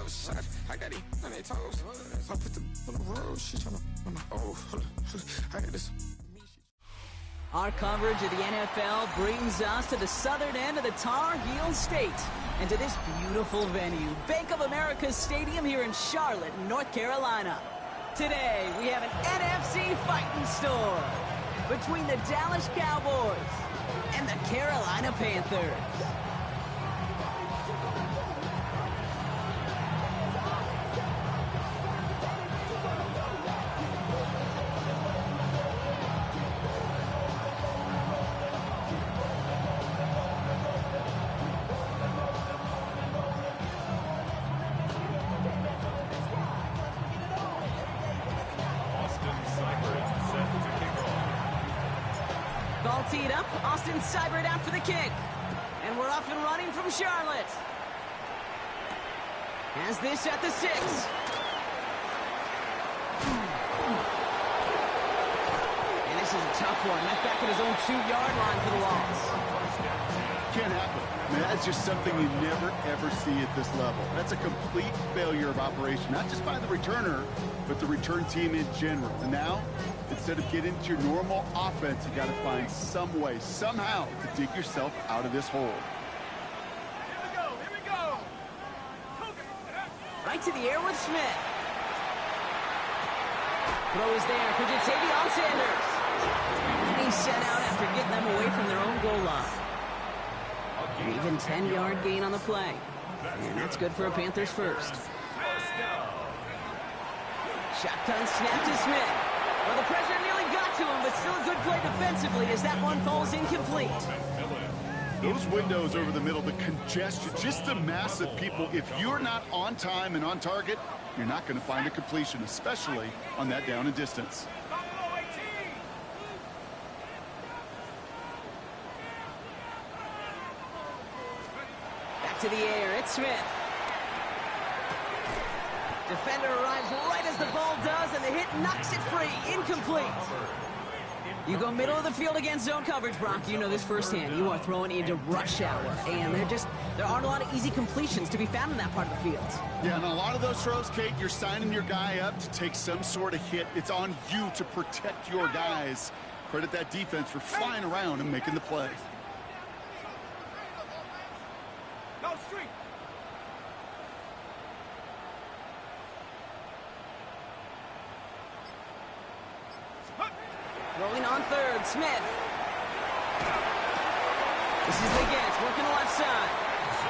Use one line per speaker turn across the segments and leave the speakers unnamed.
another shot. I got it on their toes. I put the on the road. She tryna. Oh, I got this.
Our coverage of the NFL brings us to the southern end of the Tar Heel State and to this beautiful venue, Bank of America Stadium here in Charlotte, North Carolina. Today, we have an NFC fighting storm between the Dallas Cowboys and the Carolina Panthers. Ball teed up, Austin Seibert out for the kick. And we're off and running from Charlotte. Has this at the 6. And this is a tough one. Met back at his own 2-yard line for the loss.
Can't happen. I mean, that's just something you never, ever see at this level. That's a complete failure of operation, not just by the returner, but the return team in general. And now, instead of getting to your normal offense, you got to find some way, somehow, to dig yourself out of this hole.
Here we go.
Right to the air with Smith. Throw is there for Jatavion Sanders. And he's sent out after getting them away from their own goal line. An even 10-yard gain on the play. And that's good for a Panthers first. Shotgun snap to Smith. Well, the pressure nearly got to him, but still a good play defensively as that one falls incomplete.
Those windows over the middle, the congestion, just the mass of people. If you're not on time and on target, you're not going to find a completion, especially on that down and distance.
Back to the air, it's Smith. Defender arrives right as the ball does, and the hit knocks it free. Incomplete. You go middle of the field against zone coverage, Brock. You know this firsthand. You are throwing into rush hour, and there aren't a lot of easy completions to be found in that part of the field.
Yeah, and a lot of those throws, Kate, you're signing your guy up to take some sort of hit. It's on you to protect your guys. Credit that defense for flying around and making the play.
No street.
Rolling on third, Smith. This is Liggett, working the left side.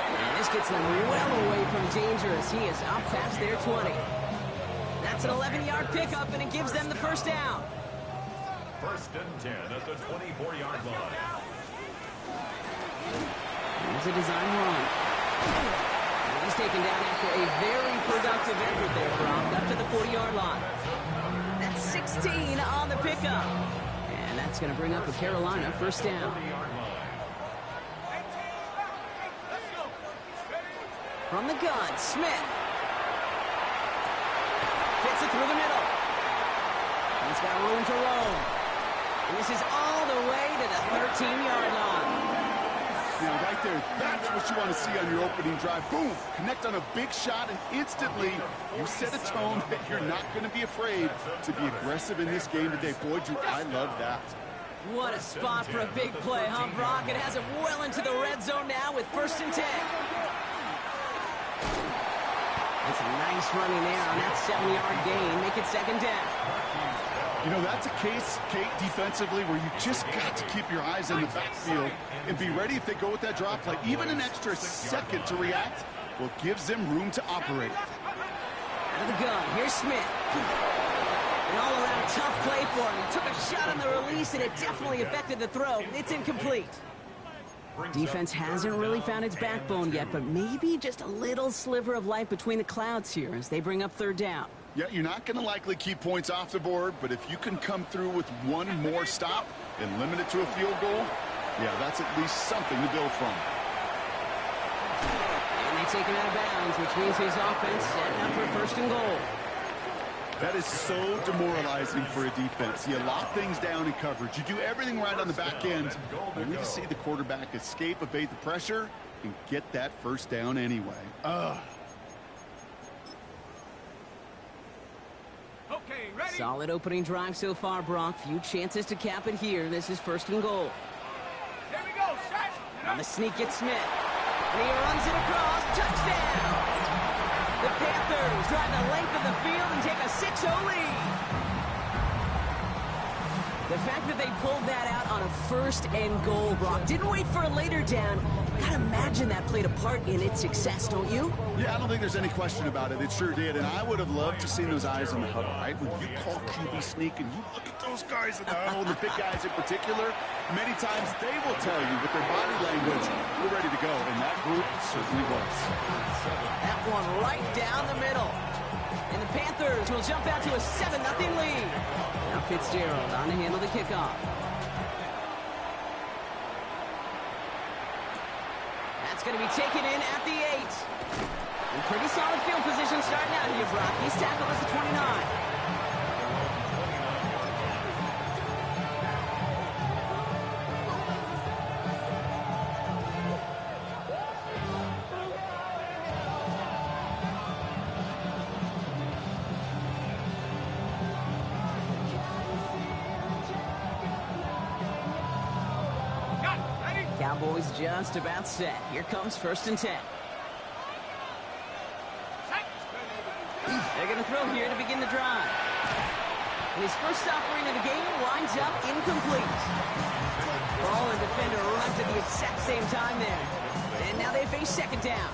And this gets them well away from dangerous. He is up past their 20. That's an 11-yard pickup, and it gives them the first down.
1st and 10 at the 24-yard line.
Here's a design run. And he's taken down after a very productive effort there, Brock, up to the 40-yard line. That's 16 on the pickup. And that's going to bring up a Carolina first down. From the gun, Smith. Fits it through the middle. He's got room to roam. And this is all the way to the 13-yard line.
Now, right there, that's what you want to see on your opening drive. Boom! Connect on a big shot, and instantly you set a tone that you're not going to be afraid to be aggressive in this game today. Boy, do I love that.
What a spot for a big play, huh, Brock? It has it well into the red zone now with 1st and 10. That's a nice running there on that 7-yard gain. Make it 2nd down.
You know, that's a case, Kate, defensively, where you just got to keep your eyes in the backfield and be ready if they go with that drop play. Even an extra second to react, well, gives them room to operate.
Out of the gun, here's Smith. An all-around tough play for him. He took a shot on the release, and it definitely affected the throw. It's incomplete. Defense hasn't really found its backbone yet, but maybe just a little sliver of light between the clouds here as they bring up 3rd down.
Yeah, you're not going to likely keep points off the board, but if you can come through with one more stop and limit it to a field goal, yeah, that's at least something to build from.
And they take him out of bounds, which means his offense setting up for 1st and goal.
That is so demoralizing for a defense. You lock things down in coverage. You do everything right on the back end. Only to see the quarterback escape, evade the pressure, and get that 1st down anyway.
Solid opening drive so far, Brock. Few chances to cap it here. This is 1st and goal.
Here we go, set.
On the sneak, it's Smith. And he runs it across. Touchdown! The Panthers drive the length of the field and take a 6-0 lead. The fact that they pulled that out on a 1st and goal, Brock, didn't wait for a later down. Gotta imagine that played a part in its success, don't you?
Yeah, I don't think there's any question about it. It sure did. And I would have loved to see those eyes in the huddle, right? When you call QB sneak and you look at those guys in the huddle, and the big guys in particular, many times they will tell you with their body language, we're ready to go. And that group certainly was.
That one right down the middle. And the Panthers will jump out to a 7-0 lead. Now Fitzgerald on to handle the kickoff. That's going to be taken in at the 8. And pretty solid field position starting out here, Brock. He's tackled at the 29. Cowboys just about set. Here comes 1st and 10. They're going to throw here to begin the drive. And his first offering of the game winds up incomplete. Ball and defender arrived at the exact same time there. And now they face 2nd down.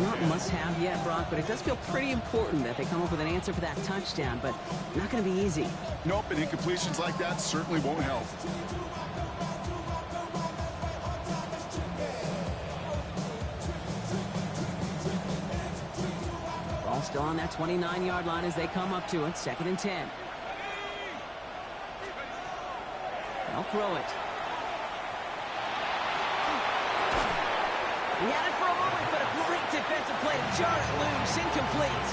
Not must-have yet, Brock, but it does feel pretty important that they come up with an answer for that touchdown, but not going to be easy.
Nope, and incompletions like that certainly won't help.
Still on that 29-yard line as they come up to it. 2nd and 10. They'll throw it. He had it for a moment, but a great defensive play to jar it loose. Incomplete.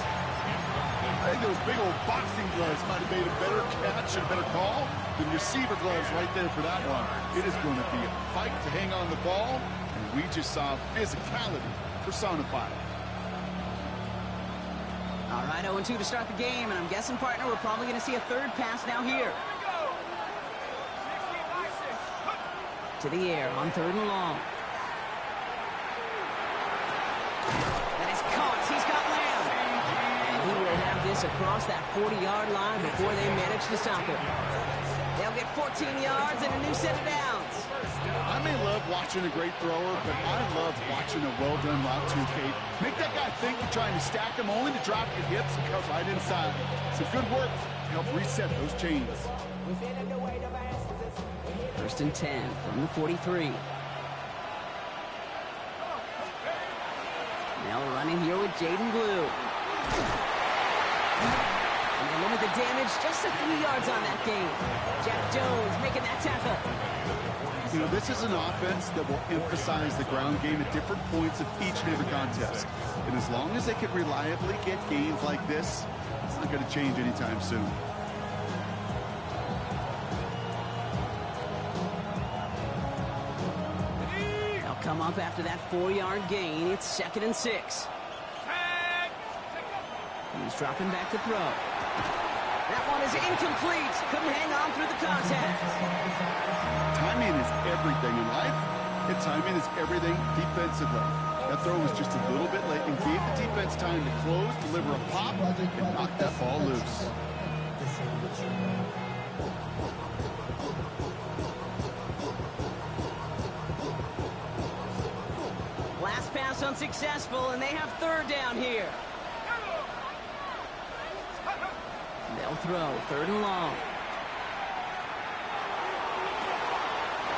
I think those big old boxing gloves might have made a better catch and a better call than receiver gloves right there for that one. It is going to be a fight to hang on the ball, and we just saw physicality personified.
All right, 0-2 to start the game, and I'm guessing, partner, we're probably going to see a 3rd pass now here. To the air on 3rd and long. That is caught. He's got Lamb. And he will have this across that 40-yard line before they manage to stop him. They'll get 14 yards and a new set of downs.
I may love watching a great thrower, but I love watching a well-done route too, Kate. Make that guy think you're trying to stack him only to drop your hips and cut right inside. Some good work to help reset those chains.
1st and 10 from the 43. Now running here with Jaden Blue. And they limit the damage just a few yards on that game. Jack Jones making that tackle.
You know, this is an offense that will emphasize the ground game at different points of each and every contest. And as long as they can reliably get gains like this, it's not going to change anytime soon.
They'll come up after that 4-yard gain. It's 2nd and 6. He's dropping back to throw. That one is incomplete. Couldn't hang on through the contact.
Timing is everything in life, and timing is everything defensively. That throw was just a little bit late and gave the defense time to close, deliver a pop, and knock that ball loose.
Last pass unsuccessful, and they have 3rd down here. They'll throw 3rd and long.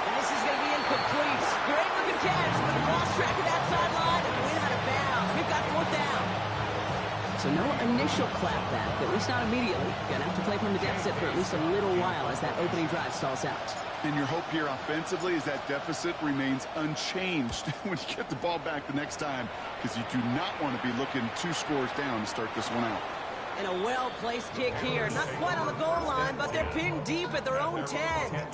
And this is going to be incomplete. Great looking catch, but he lost track of that sideline and went out of bounds. We've got 4th down. So no initial clapback, at least not immediately. Going to have to play from the deficit for at least a little while as that opening drive stalls out.
And your hope here offensively is that deficit remains unchanged when you get the ball back the next time, because you do not want to be looking 2 scores down to start this one out.
And a well-placed kick here. Not quite on the goal line, but they're pinned deep at their own 10.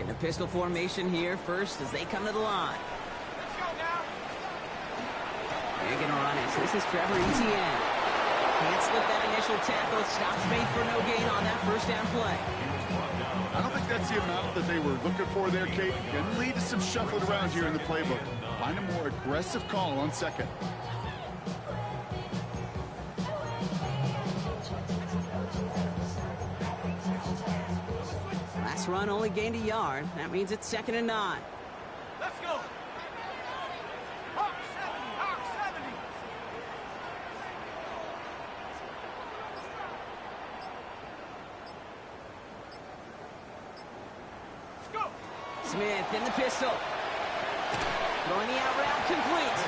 In a pistol formation here first as they come to the line.
Let's go now.
They're going to run it. So this is Trevor Etienne. Can't slip that initial tackle. Stops made for no gain on that first down play.
I don't think that's the amount that they were looking for there, Kate. Going to lead to some shuffling around here in the playbook. Find a more aggressive call on second.
Last run only gained a yard. That means it's 2nd and 9.
Let's go. Hawk 70, Hawk 70. Let's go.
Smith in the pistol. Throwing the out route complete.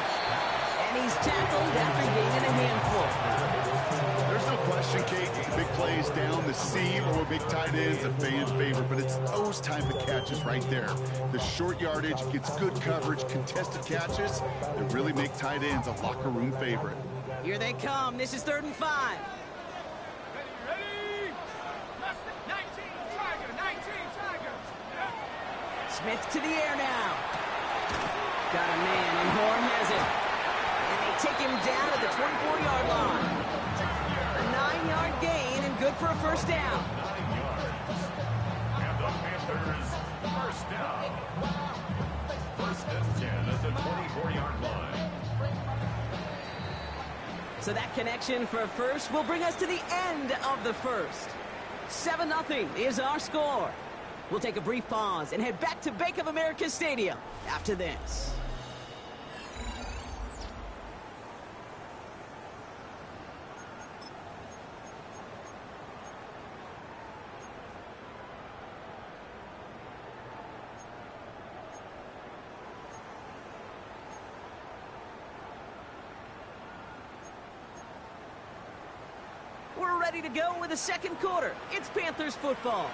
And he's tackled after gaining a handful.
There's no question, Kate, the big plays down the seam or big tight ends a fan's favorite, but it's those type of catches right there. The short yardage gets good coverage, contested catches that really make tight ends a locker room favorite.
Here they come. This is 3rd and 5.
Ready? 19, Tiger, 19, Tiger.
Smith to the air now. Got a man, and Horn has it. And they take him down at the 24-yard line. A 9-yard gain and good for a first down.
9 yards. And the Panthers, first down. 1st and 10 at the 24-yard line.
So that connection for a first will bring us to the end of the first. 7-0 is our score. We'll take a brief pause and head back to Bank of America Stadium after this. We're ready to go with the second quarter. It's Panthers football.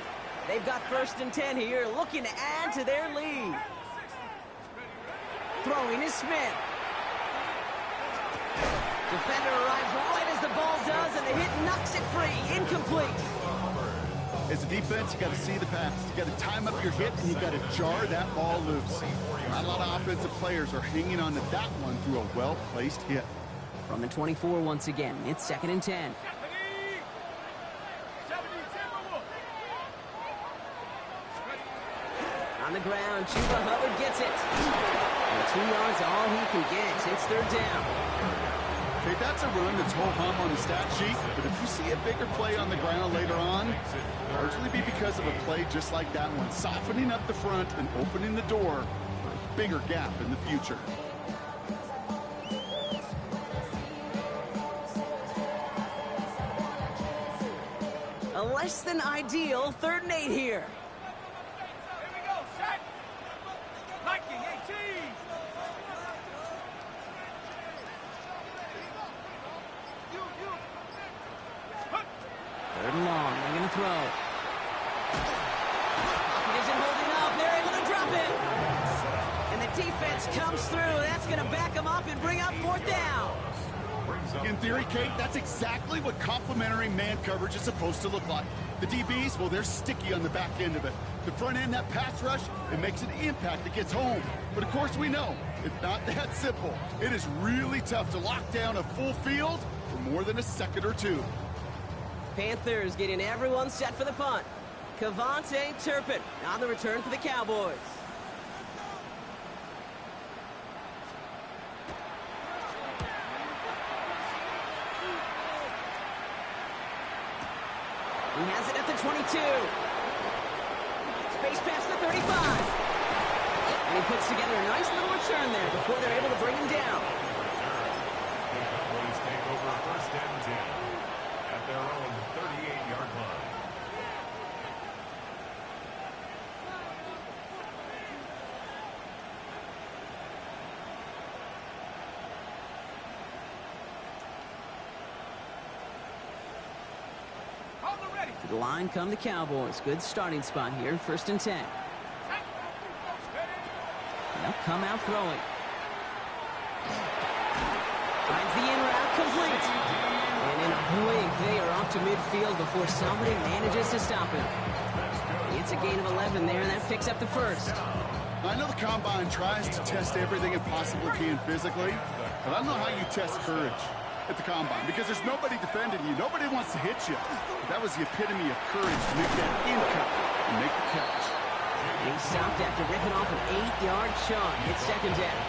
They've got 1st and 10 here, looking to add to their lead. Throwing is Smith. Defender arrives right as the ball does, and the hit knocks it free. Incomplete.
As a defense, you got to see the pass. You got to time up your hit, and you got to jar that ball loose. Not a lot of offensive players are hanging on to that one through a well-placed hit.
From the 24 once again, it's 2nd and 10. On the ground, Chuba Hubbard gets it. And 2 yards all he can get. It's 3rd down.
Okay, that's a run that's ho-hum on the stat sheet, but if you see a bigger play on the ground later on, largely be because of a play just like that one, softening up the front and opening the door for a bigger gap in the future.
A less than ideal 3rd and 8 here.
Viking 18.
Third and long. They're going to throw. Pocket isn't holding up. They're able to drop it. And the defense comes through. That's going to back them up and bring up 4th down.
In theory, Kate, that's exactly what complementary man coverage is supposed to look like. The DBs, well, they're sticky on the back end of it. The front end, that pass rush, it makes an impact that gets home. But of course we know, it's not that simple. It is really tough to lock down a full field for more than a second or two.
Panthers getting everyone set for the punt. Cavante Turpin on the return for the Cowboys. He has it at the 22. Space past the 35. And he puts together a nice little return there before they're able to bring him down.
The Cowboys take over 1st and 10 at their own 38-yard line.
To the line come the Cowboys. Good starting spot here. 1st and 10. They'll come out throwing. Finds the in route complete. And in a blink, they are off to midfield before somebody manages to stop him. It's a gain of 11 there, and that picks up the first.
I know the Combine tries to test everything it possibly can physically, but I don't know how you test courage at the Combine, because there's nobody defending you. Nobody wants to hit you. But that was the epitome of courage to make that in cut and make the catch.
And he stopped after ripping off an 8-yard chunk. It's second down.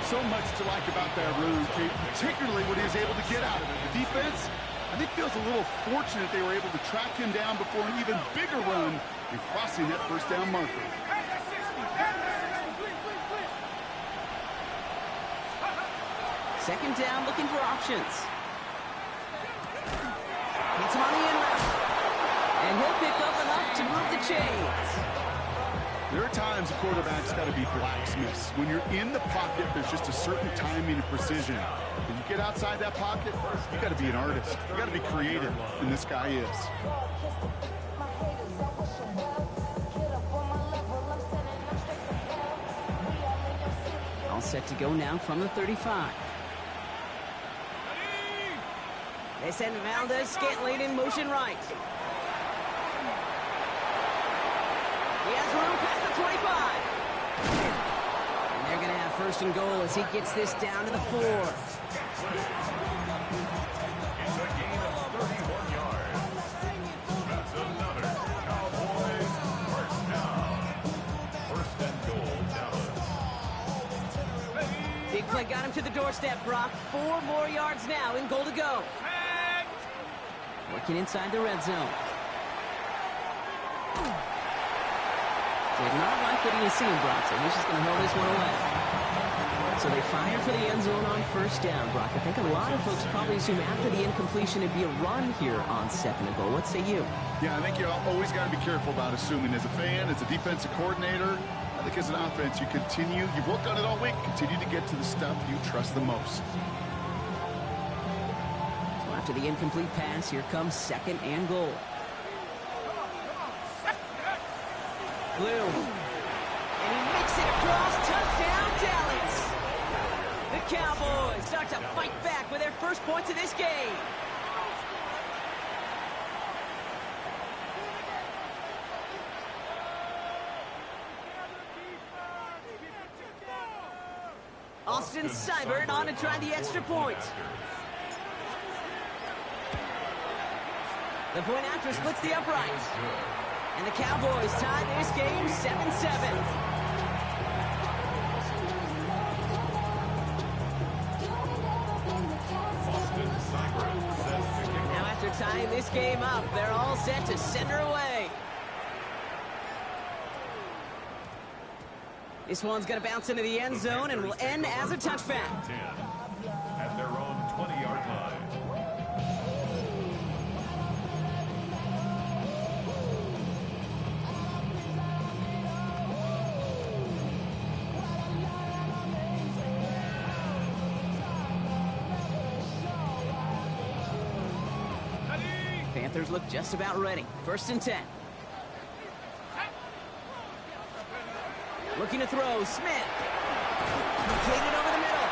So much to like about that run, Kate, particularly what he was able to get out of it. The defense, I think, feels a little fortunate they were able to track him down before an even bigger run and crossing that first down marker.
Second down, looking for options. Hits him on the in route. And he'll pick up enough to move the chains.
There are times a quarterback's got to be blacksmiths. When you're in the pocket, there's just a certain timing and precision. When you get outside that pocket, you got to be an artist. You got to be creative, and this guy is.
All set to go now from the 35. They send Valdez-Scantling in motion right. He has room past the 25. And they're going to have first and goal as he gets this down to the 4.
It's a gain of 31 yards. That's another Cowboys first down. First and goal, Dallas.
Big play got him to the doorstep, Brock. 4 more yards now in goal to go. Working inside the red zone. Did not like what he was seeing, Brock, so he's just going to hold this one away. So they fire for the end zone on first down, Brock. I think a lot of folks probably assume after the incompletion it'd be a run here on second and goal. What say you?
Yeah, I think you always got to be careful about assuming. As a fan, as a defensive coordinator, I think as an offense, you've worked on it all week, continue to get to the stuff you trust the most.
After the incomplete pass, here comes second and goal. Blue. And he makes it across. Touchdown, Dallas. The Cowboys start to fight back with their first points of this game. Austin Seibert on to try the extra point. The point after splits the uprights. And the Cowboys tie this game 7-7. Now after tying this game up, they're all set to send her away. This one's going to bounce into the end zone and will end as a touchback.
At their own 20-yard line.
Panthers look just about ready. First and 10. Looking to throw, Smith. Completed over the middle.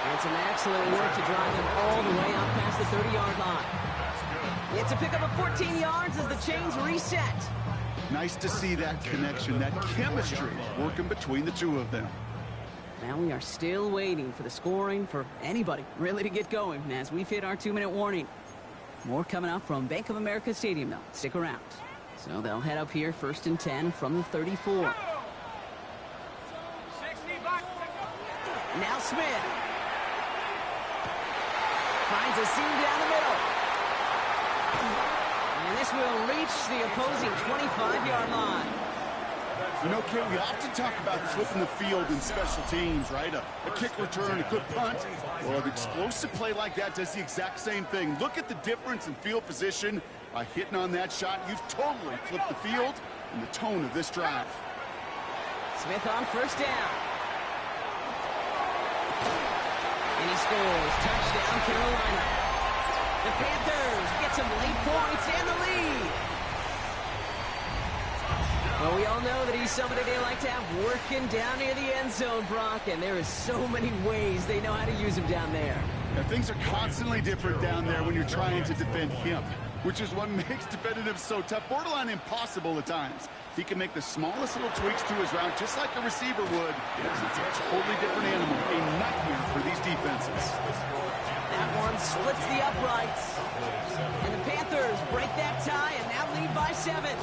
And some excellent work to drive them all the way out past the 30-yard line. It's a pickup of 14 yards as the chains reset.
Nice to see that connection, that chemistry working between the two of them.
Now we are still waiting for the scoring for anybody really to get going as we've hit our 2-minute warning. More coming up from Bank of America Stadium, though. Stick around. So they'll head up here first and 10 from the 34. Now Smith. Finds a seam down the middle. And this will reach the opposing 25-yard line.
You know, Ken, we often talk about flipping the field in special teams, right? A kick return, a good punt. Well, an explosive play like that does the exact same thing. Look at the difference in field position. By hitting on that shot, you've totally flipped the field and the tone of this drive.
Smith on first down. And he scores. Touchdown, Carolina. The Panthers get some late points and the lead. Well, we all know that he's somebody they like to have working down near the end zone, Brock, and there is so many ways they know how to use him down there.
Now, things are constantly different down there when you're trying to defend him. which is what makes defending him so tough, borderline impossible at times. He can make the smallest little tweaks to his route just like a receiver would. It's a totally different animal, a nightmare for these defenses.
That one splits the uprights. And the Panthers break that tie and now lead by 7.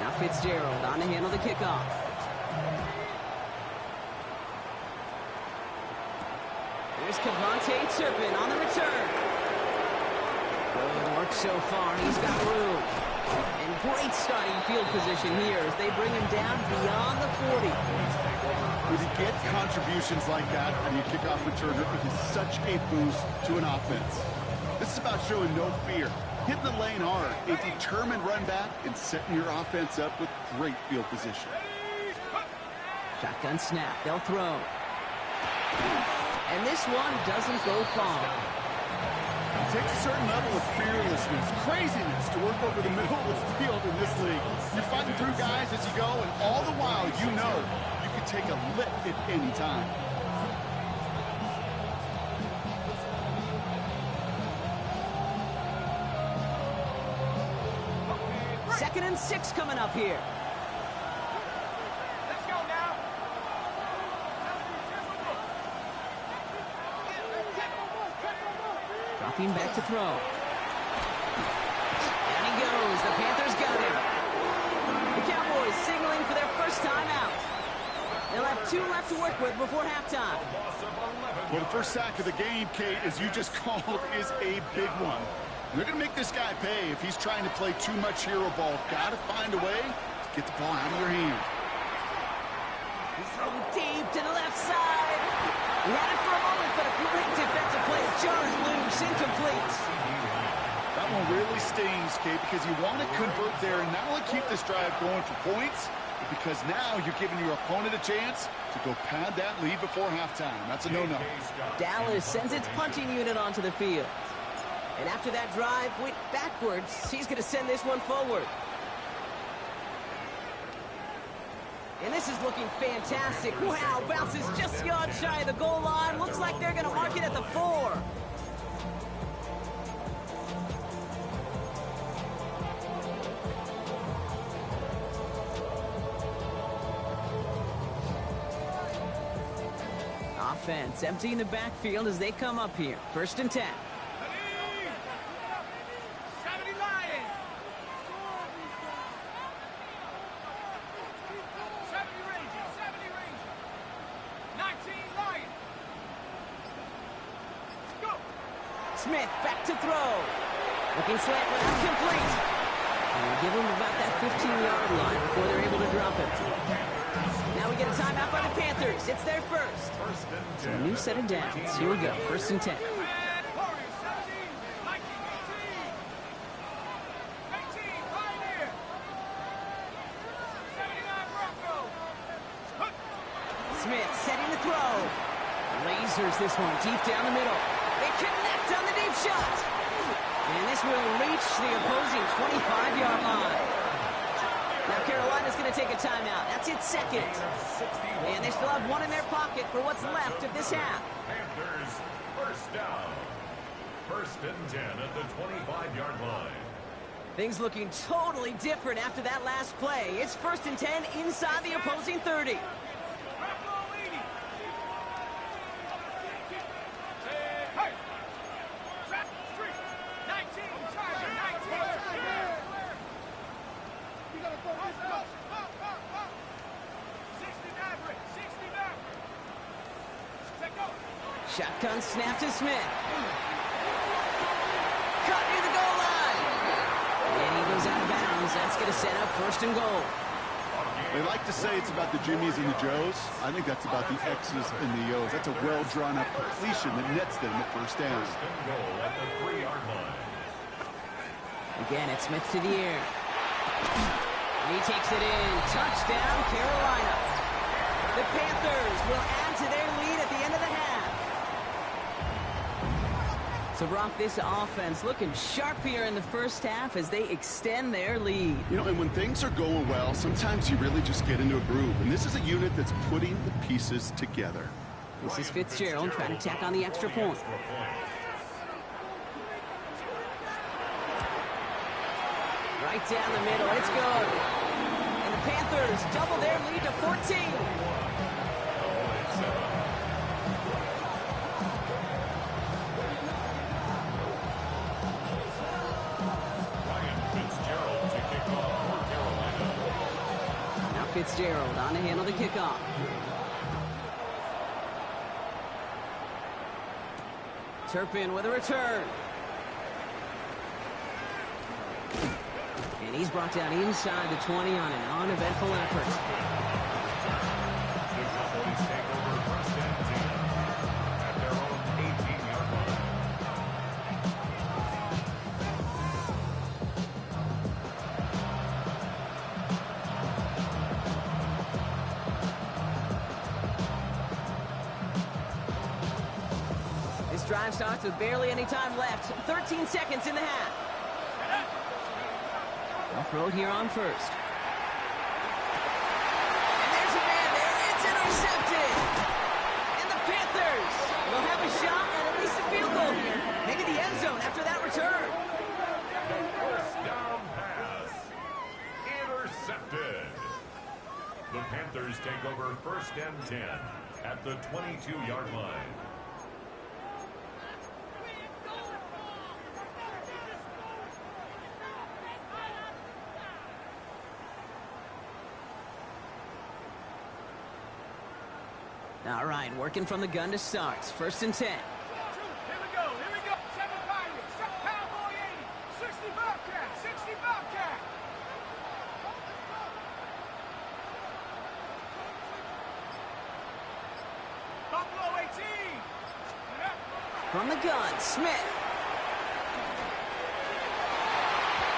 Now Fitzgerald on to handle the kickoff. Here's Cavante Turpin on the return. Good work so far. He's got room. And great starting field position here as they bring him down beyond the 40.
When you get contributions like that and you kickoff returner, it is such a boost to an offense. This is about showing no fear, hitting the lane hard, a determined run back, and setting your offense up with great field position.
Shotgun snap. They'll throw. And this one doesn't go far.
It takes a certain level of fearlessness, craziness to work over the middle of the field in this league. You're fighting through guys as you go, and all the while you know you can take a lick at any time.
Second and 6 coming up here.
Let's go now.
Dropping back to throw. Down he goes. The Panthers got him. The Cowboys signaling for their first time out. They'll have 2 left to work with before halftime.
Well, the first sack of the game, Kate, as you just called, is a big one. And they're going to make this guy pay if he's trying to play too much hero ball. Got to find a way to get the ball out of your hand.
He's throwing deep to the left side. He had it for a moment, but a great defensive play. Jarred loose, incomplete.
That one really stings, Kate, because you want to convert there and not only keep this drive going for points, but because now you're giving your opponent a chance to go pad that lead before halftime. That's a no-no.
Dallas sends its punching unit onto the field. And after that drive went backwards, he's going to send this one forward. And this is looking fantastic. Wow, bounces just yards shy of the goal line. Looks like they're going to mark it at the 4. Offense emptying the backfield as they come up here. 1st and 10.
70 Lions. 70 Rangers. 70 Rangers. 19 Lions. Go.
Smith back to throw. Looking slant route complete. And give him about that 15-yard line before they're able to drop him. Now we get a timeout by the Panthers. It's their first. So a new set of downs. Here we go. 1st and 10.
Warriors 17. Viking 18. 18 Pioneer. 79 Broncos.
Smith setting the throw. Lasers this one deep down the middle. They connect on the deep shot. And this will reach the opposing 25-yard line. Now Carolina's going to take a timeout. That's its second. And they still have one in their pocket for what's left of this half.
Panthers, first down. 1st and 10 at the 25-yard line.
Things looking totally different after that last play. It's 1st and 10 inside the opposing 30.
Buffalo 80. Hey. Trap street. 19 Tiger. 19 Tiger. 60 Maverick. 60 Maverick. Take go.
Shotgun snap to Smith. Cut near the goal line. And he goes out of bounds. That's going to set up 1st and goal.
They like to say it's about the Jimmies and the Joes. I think that's about the X's and the O's. That's a well-drawn-up completion that nets them the 1st down.
1st and goal at the 3-yard line.
Again, it's Smith to the air. And he takes it in. Touchdown, Carolina. The Panthers will add to their lead at the end of the half. So, Brock, this offense looking sharp here in the first half as they extend their lead.
You know, and when things are going well, sometimes you really just get into a groove. And this is a unit that's putting the pieces together.
This is Fitzgerald trying to tack on the extra point. Right down the middle, it's good. And the Panthers double their lead to 14. Fitzgerald on to handle the kickoff. Turpin with a return. And he's brought down inside the 20 on an uneventful effort.
The Cowboys take over first and 10 at their own 18-yard line.
This drive starts with barely any time left. 13 seconds in the half. They'll throw it here on first. And there's a man there. It's intercepted. And the Panthers will have a shot at least a field goal here. Maybe the end zone after that return.
First down pass. Intercepted. The Panthers take over first and 10 at the 22-yard line.
All right, working from the gun to start. First and 10.
Here we go, 7 Pirates, 7 Cowboy 80, 60 Bobcat, 60 Bobcat. Buffalo 18.
From the gun, Smith.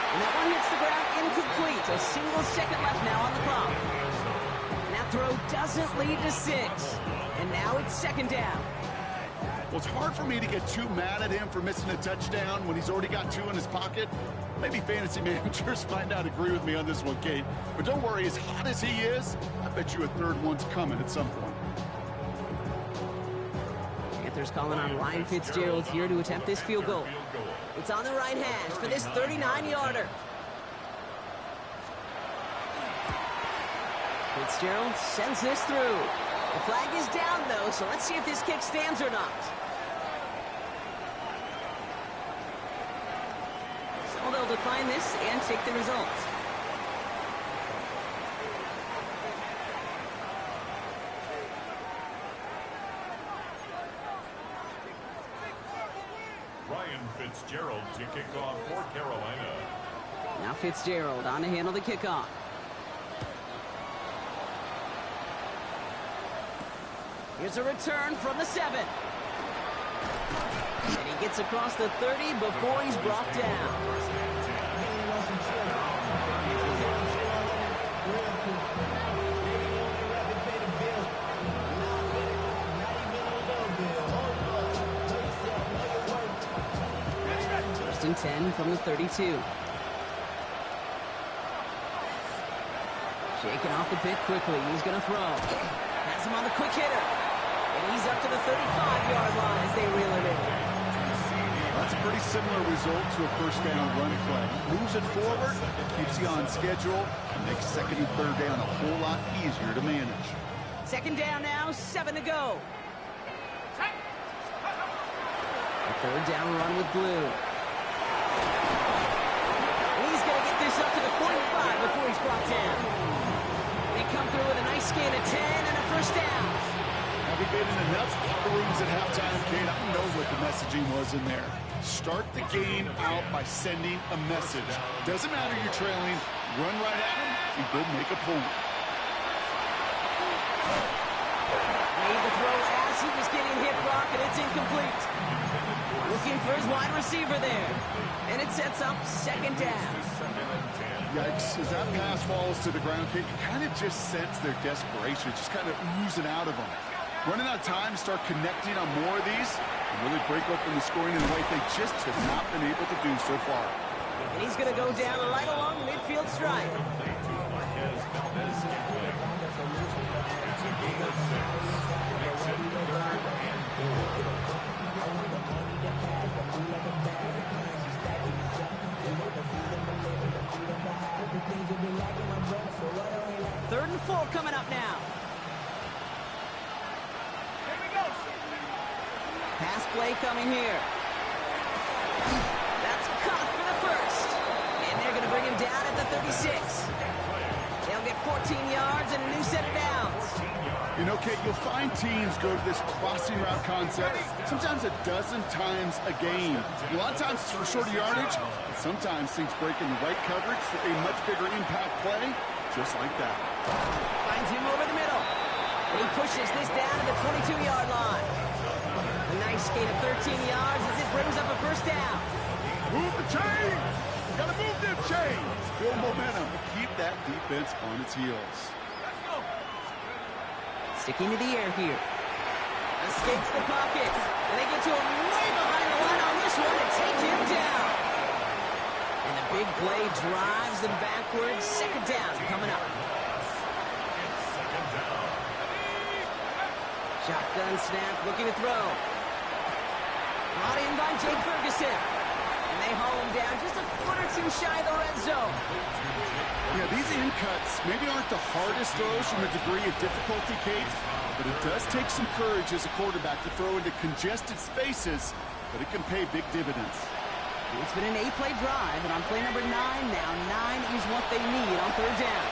And that one hits the ground incomplete. A single second left now on the clock. And that throw doesn't lead to 6. And now it's second down.
Well, it's hard for me to get too mad at him for missing a touchdown when he's already got 2 in his pocket. Maybe fantasy managers might not agree with me on this one, Kate. But don't worry, as hot as he is, I bet you a third one's coming at some point.
Panthers calling on Ryan Fitzgerald here to attempt this field goal. It's on the right hash for this 39-yarder. Fitzgerald sends this through. The flag is down, though, so let's see if this kick stands or not. So they'll decline this and take the results.
Ryan Fitzgerald to kick off for Carolina.
Now Fitzgerald on to handle the kickoff. Here's a return from the 7. And he gets across the 30 before he's brought down. First and 10 from the 32. Shaking off the pit quickly. He's going to throw. Has him on the quick hitter. And he's up to the 35-yard line as they reel it in.
That's a pretty similar result to a first down run play. Moves it forward, keeps you on schedule, and makes second and third down a whole lot easier to manage.
Second down now, 7 to go. A third down run with Blue. And he's going to get this up to the 45 before he's brought down. They come through with a nice gain of 10 and a first down.
Having been in enough locker rooms at halftime, Kate, I know what the messaging was in there. Start the game out by sending a message. Doesn't matter you're trailing, run right at him and go make a point.
Made the throw as he was getting hit, Brock, and it's incomplete. Looking for his wide receiver there. And it sets up second down.
Yikes, as that pass falls to the ground, Kate, you kind of just sense their desperation, just kind of oozing out of them. Running out of time to start connecting on more of these and really break open the scoring in a way they just have not been able to do so far.
And he's going to go down right along midfield stripe.
It's a gain of 6.
Third and 4 coming up now.
Here we go.
Pass play coming here. That's caught for the first. And they're going to bring him down at the 36. They'll get 14 yards and a new set of downs.
You know, Kate, you'll find teams go to this crossing route concept sometimes a dozen times a game. A lot of times it's for shorter yardage, but sometimes things break in the right coverage for a much bigger impact play, just like that.
Finds him over the middle. And he pushes this down to the 22-yard line. A nice gain of 13 yards as it brings up a first down.
Move the chains! Gotta move them chains! Build momentum. Keep that defense on its heels.
Let's go.
Sticking to the air here. Escapes the pocket. And they get to him way behind the line on this one to take him down. And the big play drives them backwards. Second down coming up. Shotgun snap, looking to throw. Brought in by Jake Ferguson. And they haul him down just a foot or two shy of the red zone.
Yeah, these in cuts maybe aren't the hardest throws from a degree of difficulty, Kate, but it does take some courage as a quarterback to throw into congested spaces, but it can pay big dividends.
It's been an 8-play drive, and on play number 9 now, 9 is what they need on third down.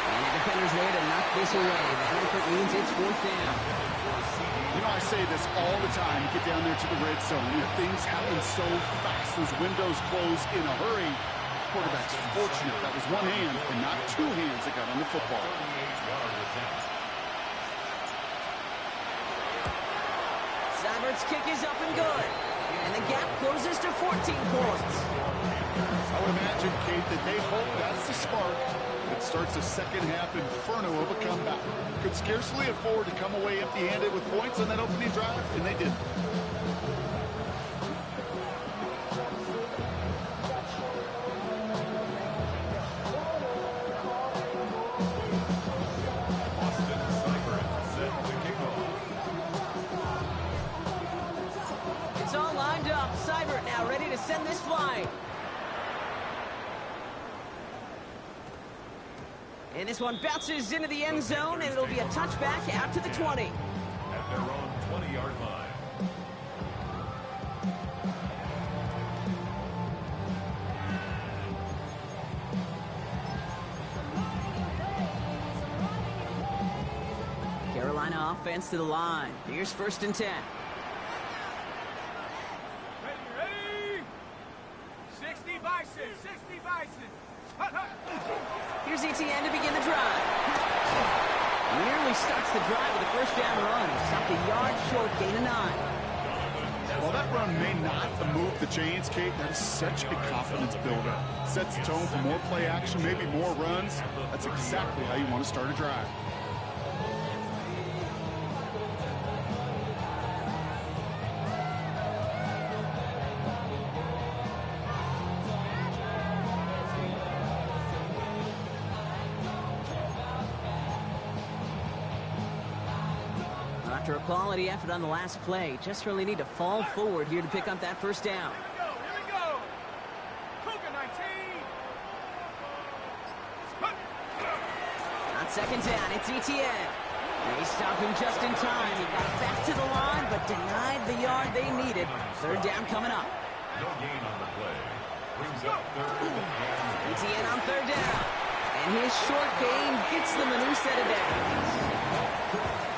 And the defender's there to knock this away. That effort means it's fourth down.
You know, I say this all the time. You get down there to the red zone. You know, things happen so fast. Those windows close in a hurry. Quarterback's fortunate that was one hand and not two hands that got on the football.
Seibert's kick is up and good. And the gap closes to 14 points.
I would imagine, Kate, that they hope that's the spark that starts a second-half inferno of a comeback. Could scarcely afford to come away empty-handed with points on that opening drive, and they did.
It's all lined up. Seibert now ready to send this flying. And this one bounces into the end zone, and it'll be a touchback out to the 20.
At their own 20-yard line.
Carolina offense to the line. Here's 1st and 10.
Ready? 60 Bison, 60 Bison. Hut, hut.
Here's Etienne to begin the drive. Nearly starts the drive with a first down run. He stopped a yard short, gain of 9.
While that run may not move the chains, Kate, that is such a confidence builder. Sets the tone for more play action, maybe more runs. That's exactly how you want to start a drive.
After a quality effort on the last play, just really need to fall forward here to pick up that first down.
Here we go. Cougar 19. Hut.
On second down, it's Etienne. They stopped him just in time. He got back to the line, but denied the yard they needed. Third down coming up.
No gain on the play. Brings up third and
Etienne on third down. And his short gain gets them a new set of downs.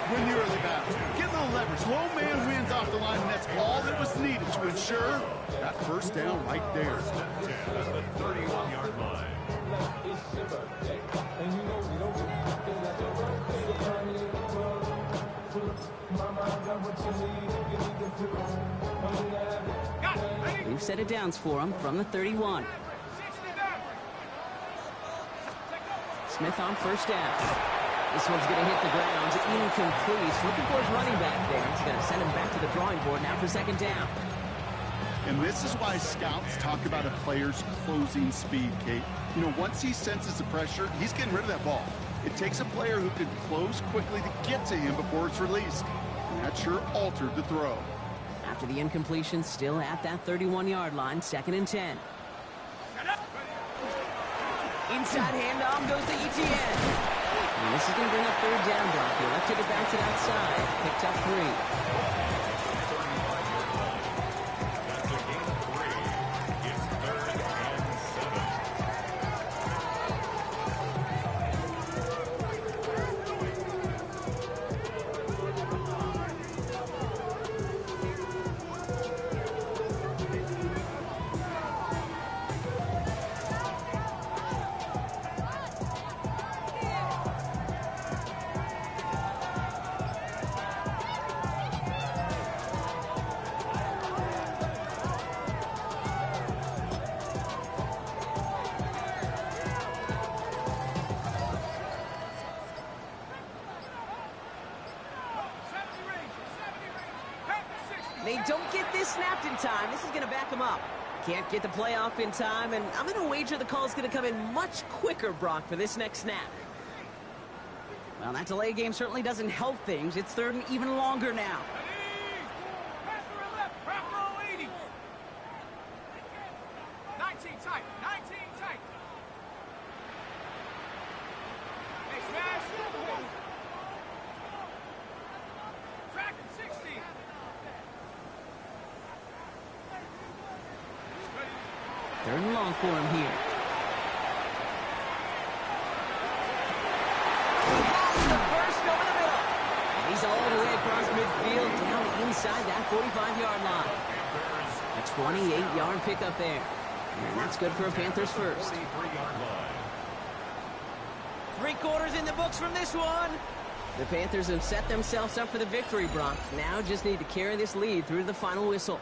Win the early battle. Get a little leverage. Low man wins off the line, and that's all that was needed to ensure that first down right there.
10 at the 31-yard line.
Got it. Ready?
New set of downs for him from the 31.
60 back.
Smith on first down. This one's going to hit the ground. Incomplete. He's looking for his running back there. He's going to send him back to the drawing board now for second down.
And this is why scouts talk about a player's closing speed, Kate. You know, once he senses the pressure, he's getting rid of that ball. It takes a player who can close quickly to get to him before it's released. And that sure altered the throw.
After the incompletion, still at that 31-yard line, 2nd and 10. Inside handoff goes to Etienne. And this is going to bring up 3rd down block. He elected to bounce it outside. Picked up 3.
That's a gain of 3. It's 3rd and 7.
They don't get this snapped in time. This is going to back them up. Can't get the play off in time, and I'm going to wager the call is going to come in much quicker, Brock, for this next snap. Well, that delay game certainly doesn't help things. It's 3rd and even longer now. Third and long for him here. He has the first over the middle. And he's all the way across midfield, down inside that 45-yard line. A 28-yard pickup there. And that's good for a Panthers first.
43-yard line.
3 quarters in the books from this one. The Panthers have set themselves up for the victory, Brock. Now just need to carry this lead through to the final whistle.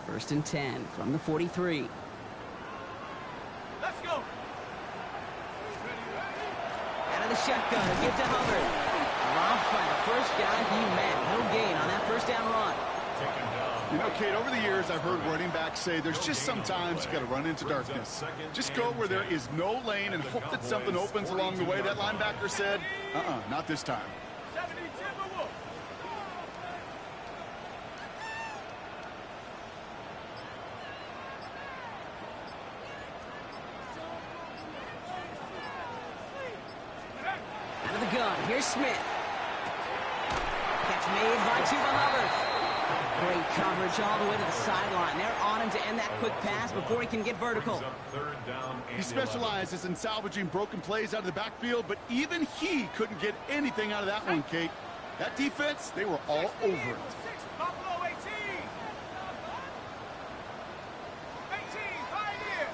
First and 10 from the 43.
Let's go.
Out of the shotgun, a give to Hubbard. Dropped by the first guy he met. No gain on that first down run.
You know, Kate, over the years, I've heard running backs say there's just sometimes you got to run into darkness. Just go where there is no lane and hope that something opens along the way. That linebacker said, not this time.
70 Timberwolves.
Out of the gun, here's Smith. Catch made by Chuba Hubbard. Great coverage all the way to the sideline. They're on him to end that quick pass before he can get vertical.
He specializes in salvaging broken plays out of the backfield, but even he couldn't get anything out of that one, Kate. That defense, they were all over it.
Buffalo 18. 18, Pioneer.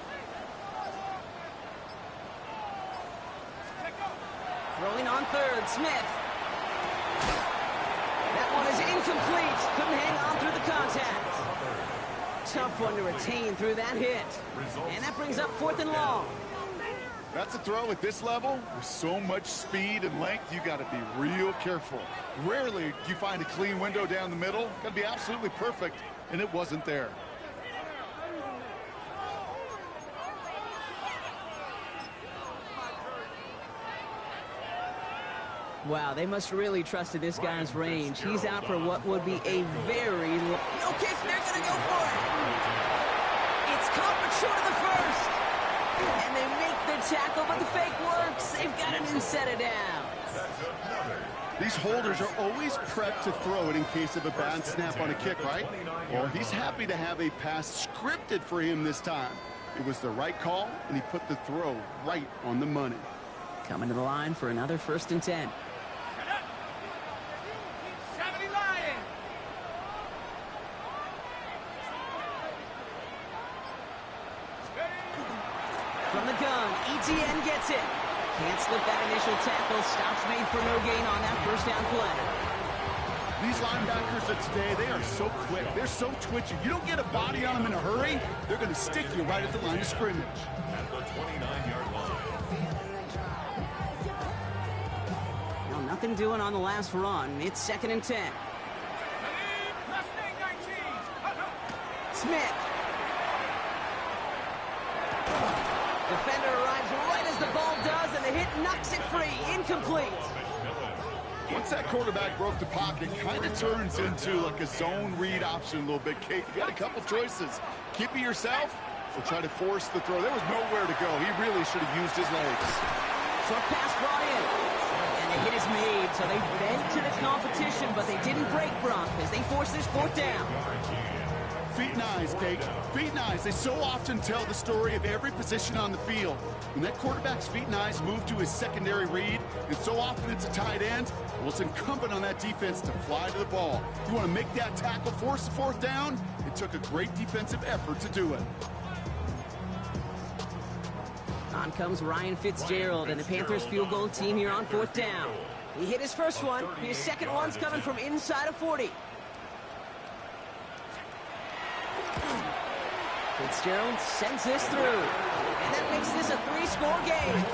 Throwing on 3rd, Smith. That one is incomplete. Couldn't hang on through the contact. Tough one to retain through that hit. And that brings up 4th and long.
That's a throw at this level. With so much speed and length, you got to be real careful. Rarely do you find a clean window down the middle. Got to be absolutely perfect, and it wasn't there.
Wow, they must really trusted this guy's range. He's out for what would be a very no kick. They're going to go for it. It's caught but short of the first. And they make the tackle, but the fake works. They've got a new set of downs.
These holders are always prepped to throw it in case of a bad snap on a kick, right? Well, he's happy to have a pass scripted for him this time. It was the right call, and he put the throw right on the money.
Coming to the line for another 1st and 10.
70 Lions.
From the gun, Etienne gets it. Can't slip that initial tackle. Stops made for no gain on that first down play.
These linebackers of today, they are so quick. They're so twitchy. You don't get a body on them in a hurry, they're going to stick you right at the line of scrimmage.
At the 29-yard line.
Nothing doing on the last run. It's 2nd and 10.
Mustang 19.
Smith. Defender arrives right as the ball does, and the hit knocks it free. Incomplete.
Once that quarterback broke the pocket, kind of turns into like a zone read option a little bit, Kate. You got a couple choices. Keep it yourself or try to force the throw. There was nowhere to go. He really should have used his legs.
Short pass brought in. And the hit is made, so they bent to the competition, but they didn't break Bronk as they force this 4th down.
Feet and eyes, Kate. Feet and eyes. They so often tell the story of every position on the field. When that quarterback's feet and eyes move to his secondary read, and so often it's a tight end, well, it's incumbent on that defense to fly to the ball. You want to make that tackle, force the 4th down? It took a great defensive effort to do it.
On comes Ryan Fitzgerald and the Panthers field goal team here on 4th down. He hit his first one. His second one's coming from inside of 40. Fitzgerald sends this through. And that makes this a 3-score game.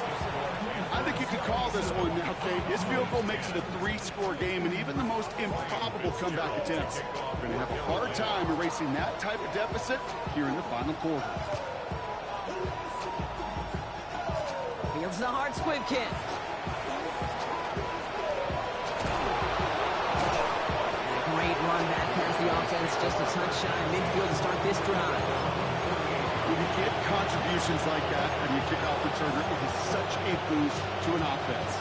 I think you could call this one now, Kate. His field goal makes it a 3-score game, and even the most improbable comeback attempts are going to have a hard time erasing that type of deficit here in the final quarter.
Fields the hard squib kick. And a great run back past the offense, just a touch shy of midfield to start this drive.
When you get contributions like that and you kick off returner, it is such a boost to an offense.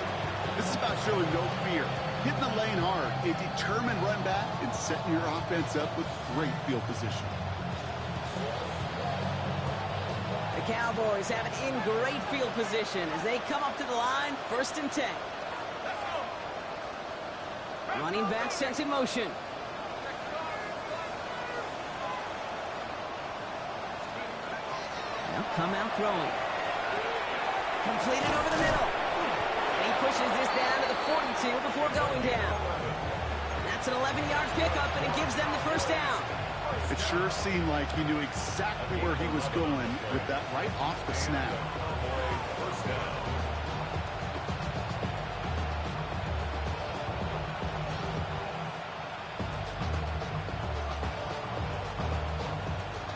This is about showing no fear, hitting the lane hard, a determined run back, and setting your offense up with great field position.
The Cowboys have it in great field position as they come up to the line, 1st and 10. Running back sent in motion. Now come out throwing. Completed over the middle. And he pushes this down to the 42 before going down. That's an 11-yard pickup, and it gives them the 1st down.
It sure seemed like he knew exactly where he was going with that right off the snap.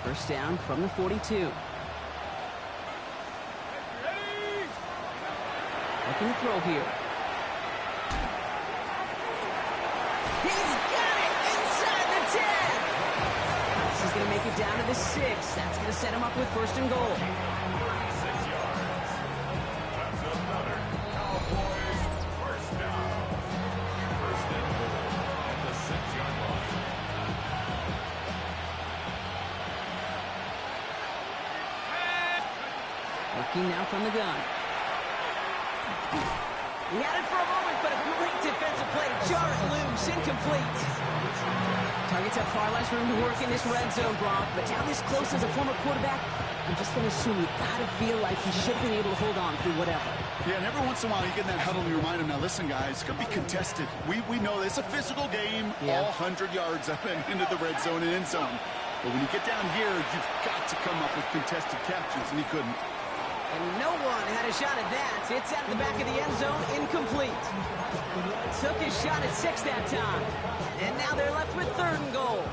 First down from the 42. Looking to throw here. He's got it inside the 10. This is going to make it down to the 6. That's going to set him up with 1st and goal.
6 yards. That's another Cowboys 1st down. 1st and goal at the 6-yard line.
Looking now from the gun. He had it for a moment, but a great defensive play to jar it loose. Incomplete. Targets have far less room to work in this red zone, Brock, but down this close as a former quarterback, I'm just going to assume you got to feel like he should have been able to hold on through whatever.
Yeah, and every once in a while you get in that huddle and you remind him, now listen, guys, it's going to be contested. We know it's a physical game, all 100 yards up and into the red zone and end zone. But when you get down here, you've got to come up with contested catches, and he couldn't.
And no one had a shot at that. It's out of the back of the end zone, incomplete. Took his shot at 6 that time. And now they're left with 3rd and goal.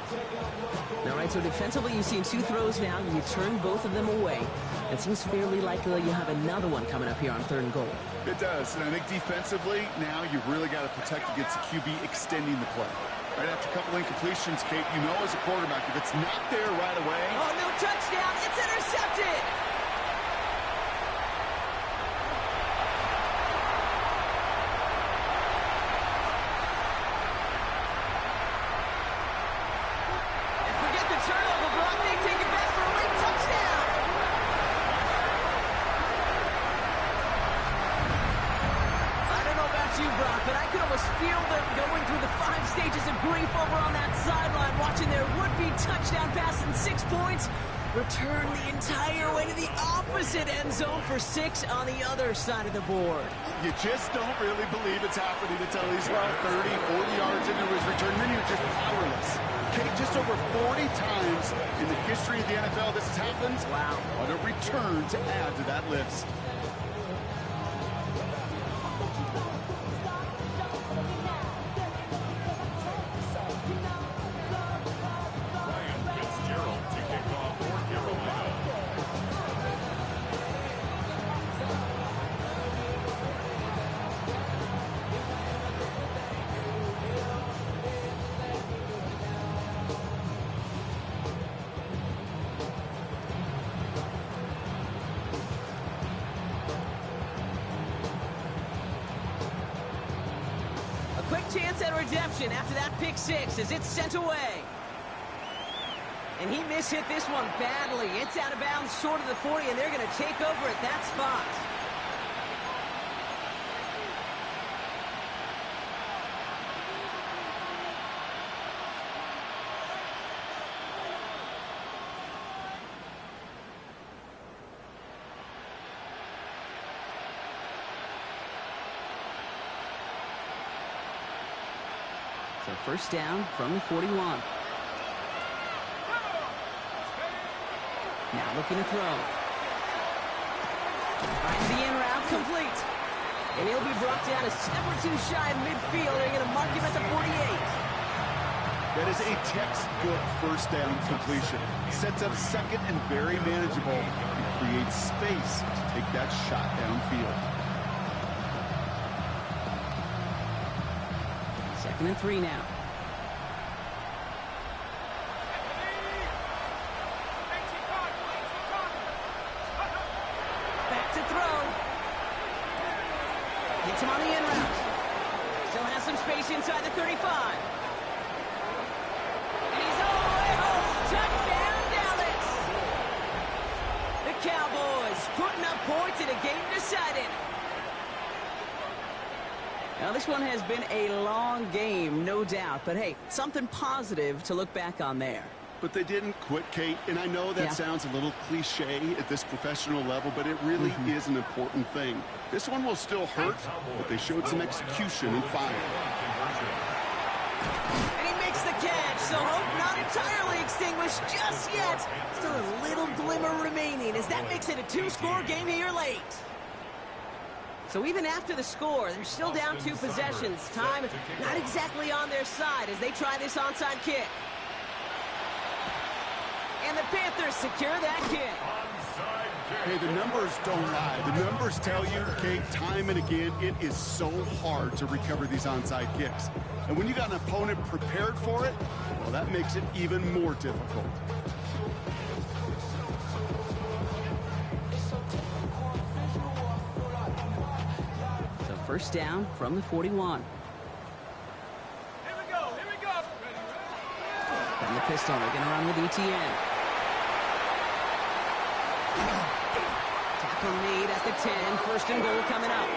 All right, so defensively you've seen 2 throws now. You turn both of them away. It seems fairly likely you have another one coming up here on 3rd and goal.
It does, and I think defensively, now you've really got to protect against the QB extending the play. Right after a couple incompletions, Kate, you know as a quarterback, if it's not there right away...
Oh, no touchdown. It's intercepted. Turnover, Brock. They take it back for a late touchdown. I don't know about you, Brock, but I could almost feel them going through the 5 stages of grief over on that sideline, watching their would-be touchdown pass in 6 points return the entire way to the opposite end zone for 6 on the other side of the board.
You just don't really believe it's happening until he's around 30, 40 yards into his return, then you're just powerless. Okay, just over 40 times in the history of the NFL this has happened.
Wow.
What a return to add to that list.
chance at redemption after that pick six as it's sent away. And he mishit this one badly. It's out of bounds short of the 40, and they're going to take over at that spot. So first down from the 41. Now looking to throw. Finds the in route complete. And he'll be brought down a step or two shy of midfield. They're going to mark him at the 48.
That is a textbook first down completion. Sets up second and very manageable. And creates space to take that shot downfield.
2nd and 3 now. Back to throw. Hits him on the in route. Still has some space inside the 35. And he's all the way home. Touchdown, Dallas. The Cowboys putting up points in a game decided. Now, this one has been a long game, no doubt. But, hey, something positive to look back on there.
But they didn't quit, Kate. And I know that sounds a little cliche at this professional level, but it really is an important thing. This one will still hurt, but they showed some execution and fire.
And he makes the catch, so hope not entirely extinguished just yet. Still a little glimmer remaining as that makes it a two-score game here late. So even after the score, they're still down 2 possessions. Time not exactly on their side as they try this onside kick. And the Panthers secure that kick.
Hey, the numbers don't lie. The numbers tell you, Kate, time and again, it is so hard to recover these onside kicks. And when you got an opponent prepared for it, well, that makes it even more difficult.
First down from the 41.
Here we go.
From the pistol, they're going to run with ETN. Tackle made at the 10. First and goal coming up.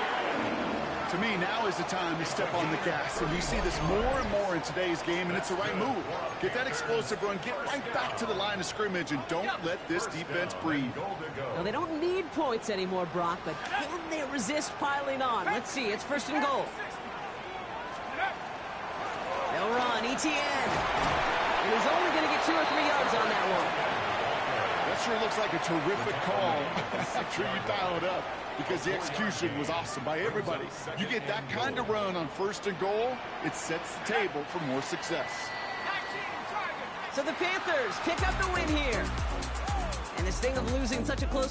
To me, now is the time to step on the gas, and we see this more and more in today's game, and it's the right move. Get that explosive run, get right back to the line of scrimmage, and don't let this defense breathe.
Well, they don't need points anymore, Brock, but can they resist piling on? Let's see, it's first and goal. They'll run, ETN. And he's only going to get 2 or 3 yards on that one.
That sure looks like a terrific call after you dial it up, because the execution was awesome by everybody. You get that kind of run on first and goal, it sets the table for more success.
So the Panthers pick up the win here. And this thing of losing such a close